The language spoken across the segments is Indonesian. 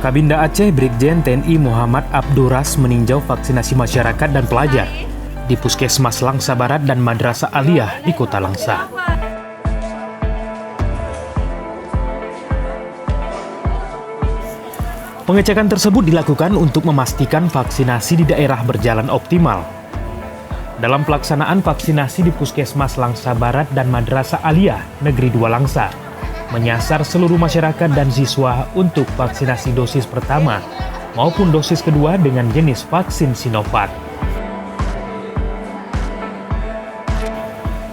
Kabinda Aceh Brigjen TNI Muhammad Abduras meninjau vaksinasi masyarakat dan pelajar di Puskesmas Langsa Barat dan Madrasah Aliyah di Kota Langsa. Pengecekan tersebut dilakukan untuk memastikan vaksinasi di daerah berjalan optimal. Dalam pelaksanaan vaksinasi di Puskesmas Langsa Barat dan Madrasah Aliyah Negeri 2 Langsa, menyasar seluruh masyarakat dan siswa untuk vaksinasi dosis pertama maupun dosis kedua dengan jenis vaksin Sinovac.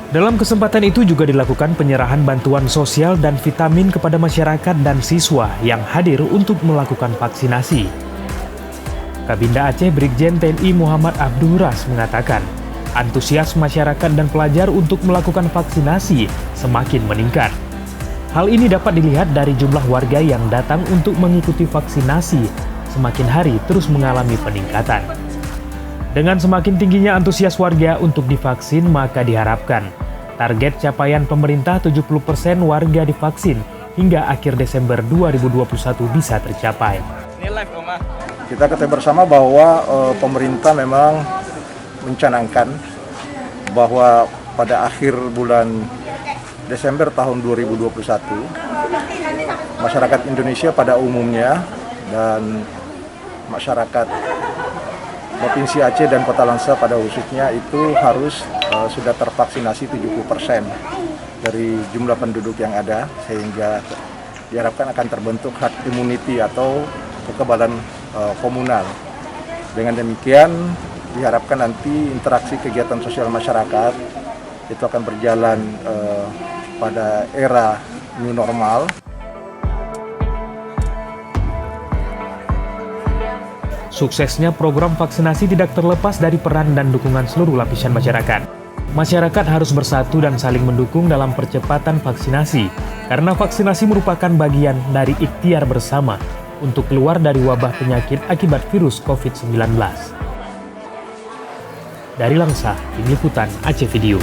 Dalam kesempatan itu juga dilakukan penyerahan bantuan sosial dan vitamin kepada masyarakat dan siswa yang hadir untuk melakukan vaksinasi. Kabinda Aceh Brigjen TNI Muhammad Abduras mengatakan, antusias masyarakat dan pelajar untuk melakukan vaksinasi semakin meningkat. Hal ini dapat dilihat dari jumlah warga yang datang untuk mengikuti vaksinasi semakin hari terus mengalami peningkatan. Dengan semakin tingginya antusias warga untuk divaksin, maka diharapkan target capaian pemerintah 70% warga divaksin hingga akhir Desember 2021 bisa tercapai. Kita ketahui bersama bahwa pemerintah memang mencanangkan bahwa pada akhir bulan Desember tahun 2021, masyarakat Indonesia pada umumnya dan masyarakat Provinsi Aceh dan Kota Langsa pada khususnya itu harus sudah tervaksinasi 70% dari jumlah penduduk yang ada, sehingga diharapkan akan terbentuk herd immunity atau kekebalan komunal. Dengan demikian diharapkan nanti interaksi kegiatan sosial masyarakat itu akan berjalan pada era new normal. Suksesnya program vaksinasi tidak terlepas dari peran dan dukungan seluruh lapisan masyarakat. Masyarakat harus bersatu dan saling mendukung dalam percepatan vaksinasi, karena vaksinasi merupakan bagian dari ikhtiar bersama untuk keluar dari wabah penyakit akibat virus COVID-19. Dari Langsa, Tim Liputan Aceh Video.